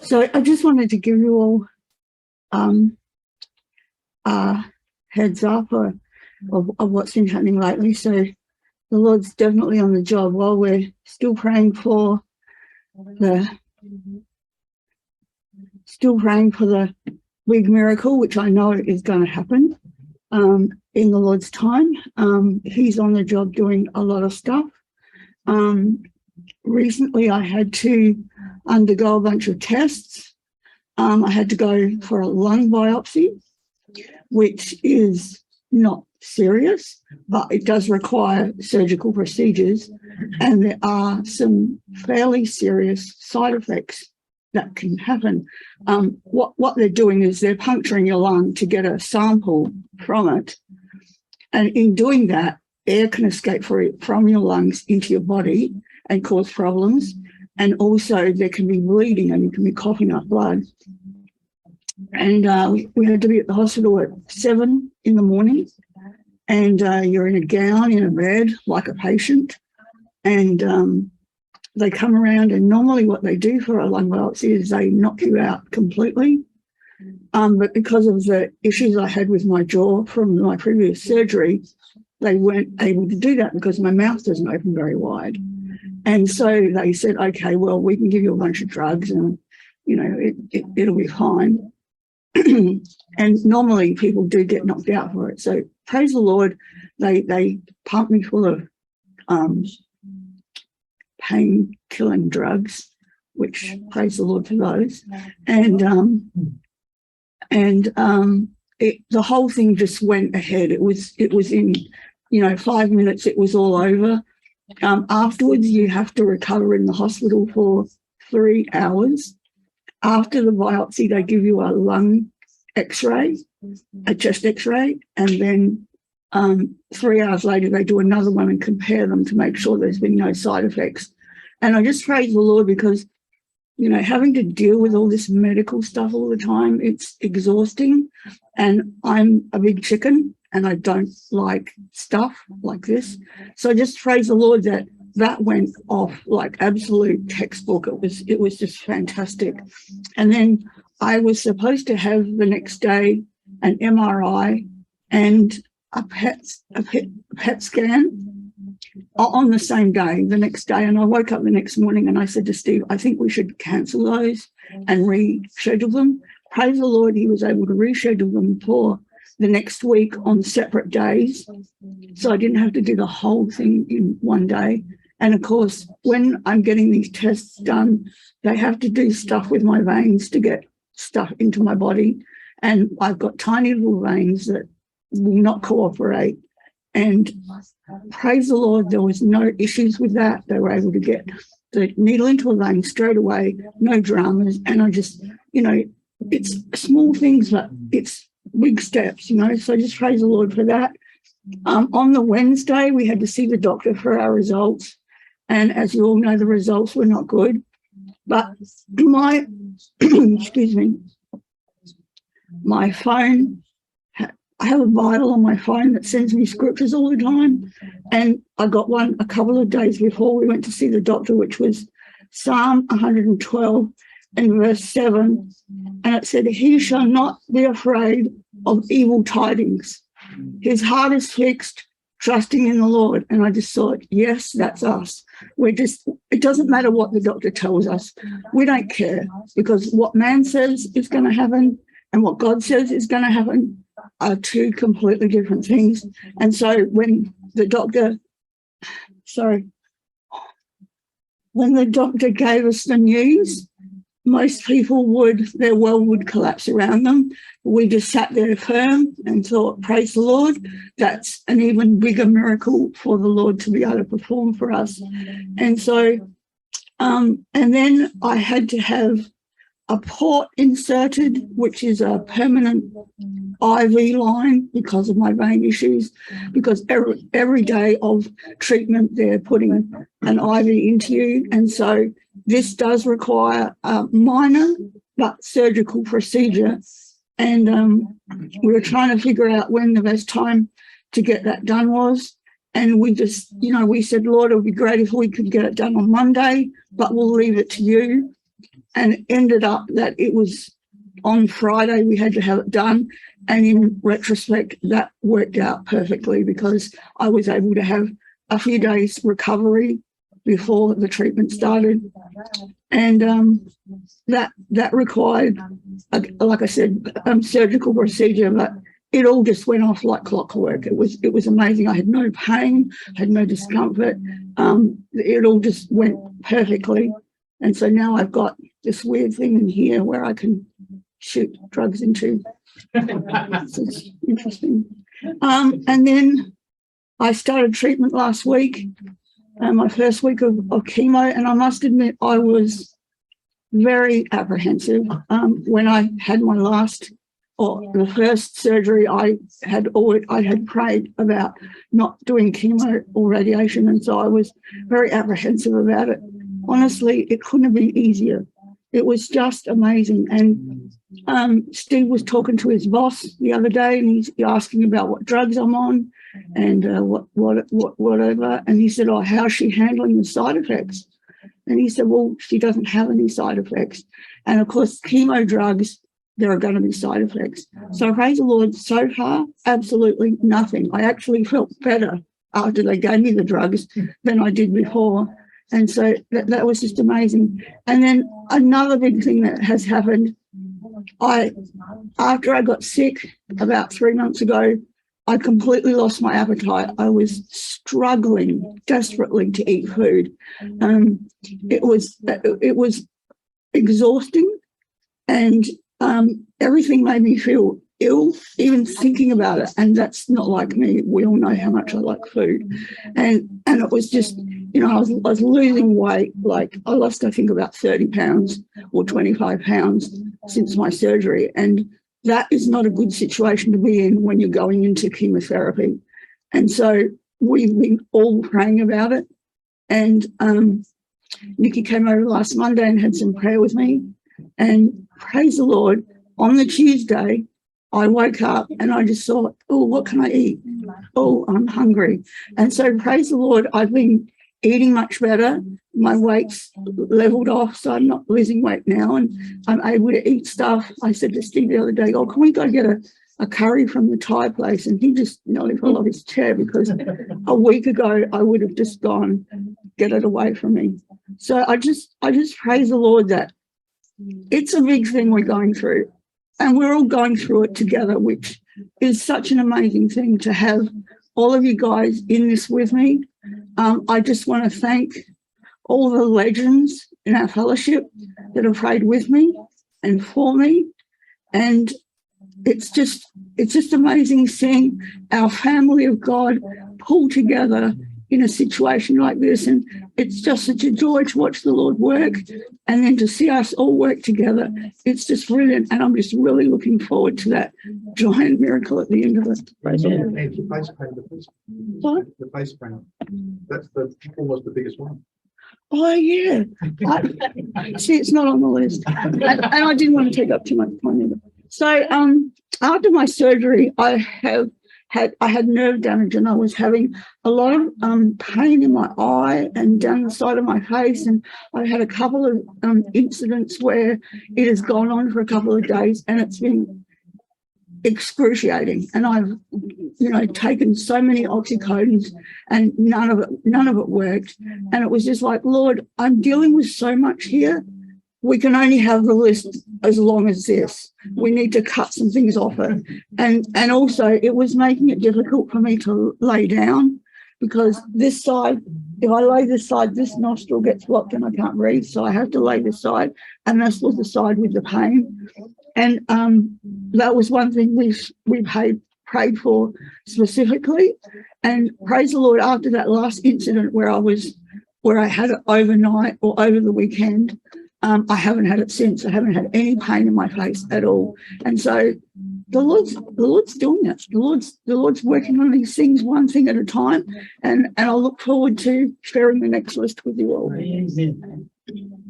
So I just wanted to give you all a heads up of what's been happening lately. So the Lord's definitely on the job while we're still praying for the big miracle, which I know is going to happen in the Lord's time. He's on the job doing a lot of stuff. Recently I had to undergo a bunch of tests. I had to go for a lung biopsy, which is not serious, but it does require surgical procedures, and there are some fairly serious side effects that can happen. What they're doing is they're puncturing your lung to get a sample from it, and in doing that, air can escape from your lungs into your body and cause problems, and also there can be bleeding and you can be coughing up blood. And we had to be at the hospital at 7 in the morning, and you're in a gown, in a bed, like a patient, and they come around, and normally what they do for a lung biopsy is they knock you out completely. But because of the issues I had with my jaw from my previous surgery, they weren't able to do that because my mouth doesn't open very wide. And so they said, okay, well, we can give you a bunch of drugs and, you know, it'll be fine. And normally people do get knocked out for it. So praise the Lord, they pumped me full of pain-killing drugs, which praise the Lord for those. And the whole thing just went ahead. It was in, 5 minutes it was all over. Afterwards, you have to recover in the hospital for 3 hours. After the biopsy, they give you a lung x-ray, a chest x-ray, and then 3 hours later, they do another one and compare them to make sure there's been no side effects. And I just praise the Lord because, having to deal with all this medical stuff all the time, it's exhausting. And I'm a big chicken and I don't like stuff like this. So I just praise the Lord that went off like absolute textbook. It was just fantastic. And then I was supposed to have the next day an MRI and a PET scan on the same day, the next day. And I woke up the next morning and I said to Steve, I think we should cancel those and reschedule them. Praise the Lord, he was able to reschedule them for the next week on separate days. So I didn't have to do the whole thing in one day. And of course, when I'm getting these tests done, they have to do stuff with my veins to get stuff into my body. And I've got tiny little veins that will not cooperate. And praise the Lord, there was no issues with that. They were able to get the needle into a vein straight away, no dramas. And I just, it's small things, but it's big steps, so I just praise the Lord for that. On the Wednesday, we had to see the doctor for our results. And as you all know, the results were not good. But my, excuse me, my phone, I have a Bible on my phone that sends me scriptures all the time. And I got one a couple of days before we went to see the doctor, which was Psalm 112 and verse 7. And it said, he shall not be afraid of evil tidings. His heart is fixed, trusting in the Lord. And I just thought, yes, that's us. It doesn't matter what the doctor tells us. We don't care, because what man says is going to happen and what God says is going to happen are two completely different things. And so when the doctor gave us the news, most people their world would collapse around them. We just sat there firm and thought, praise the Lord, that's an even bigger miracle for the Lord to be able to perform for us. And so, and then I had to have a port inserted, which is a permanent IV line because of my vein issues, because every day of treatment they're putting an IV into you. And so this does require a minor but surgical procedure. And we were trying to figure out when the best time to get that done was. And we just, we said, Lord, it would be great if we could get it done on Monday, but we'll leave it to you. and it ended up that it was on Friday we had to have it done. And in retrospect, that worked out perfectly because I was able to have a few days recovery before the treatment started. And that required, like I said, surgical procedure, but it all just went off like clockwork. It was amazing. I had no pain, had no discomfort. It all just went perfectly. And so now I've got this weird thing in here where I can shoot drugs into. It's interesting. And then I started treatment last week, my first week of chemo, and I must admit I was very apprehensive. When I had my the first surgery, I had prayed about not doing chemo or radiation, and so I was very apprehensive about it. Honestly, it couldn't have been easier. It was just amazing. And Steve was talking to his boss the other day, and he's asking about what drugs I'm on and whatever. And he said, "Oh, how's she handling the side effects?" And he said, "Well, she doesn't have any side effects." And of course, chemo drugs, there are going to be side effects. So praise the Lord, so far, absolutely nothing. I actually felt better after they gave me the drugs than I did before. And so that was just amazing. And then another big thing that has happened, after I got sick about 3 months ago, I completely lost my appetite. I was struggling desperately to eat food. It was exhausting, and everything made me feel ill, even thinking about it. And that's not like me. We all know how much I like food. And it was just, I was losing weight. Like I lost, I think, about 30 pounds or 25 pounds since my surgery. And that is not a good situation to be in when you're going into chemotherapy. And so we've been all praying about it. And Nikki came over last Monday and had some prayer with me. And praise the Lord, on the Tuesday, I woke up and I just thought, oh, what can I eat? Oh, I'm hungry. And so praise the Lord, I've been eating much better. My weight's leveled off, so I'm not losing weight now, and I'm able to eat stuff. I said to Steve the other day, "Oh, can we go get a curry from the Thai place?" And he just nearly fell off his chair because a week ago I would have just gone, "Get it away from me." So I just praise the Lord that it's a big thing we're going through, and we're all going through it together, which is such an amazing thing to have all of you guys in this with me. I just want to thank all the legends in our fellowship that have prayed with me and for me. And it's just amazing seeing our family of God pull together in a situation like this. And it's just such a joy to watch the Lord work, and then to see us all work together. It's just brilliant. And I'm just really looking forward to that giant miracle at the end of it. The face paint. That's almost the biggest one. Oh, yeah. See, it's not on the list. And I didn't want to take up too much time either. So after my surgery, I had nerve damage, and I was having a lot of pain in my eye and down the side of my face. And I had a couple of incidents where it has gone on for a couple of days, and it's been excruciating. And I've, taken so many oxycodons, and none of it worked. And it was just like, Lord, I'm dealing with so much here. We can only have the list as long as this. We need to cut some things off it. And also it was making it difficult for me to lay down, because this side, if I lay this side, this nostril gets blocked and I can't breathe. So I have to lay this side, and this was the side with the pain. And that was one thing we prayed for specifically. And praise the Lord, after that last incident where I had it overnight or over the weekend, I haven't had it since. I haven't had any pain in my face at all. And so the Lord's doing it. The Lord's working on these things one thing at a time. And I'll look forward to sharing the next list with you all. Amen.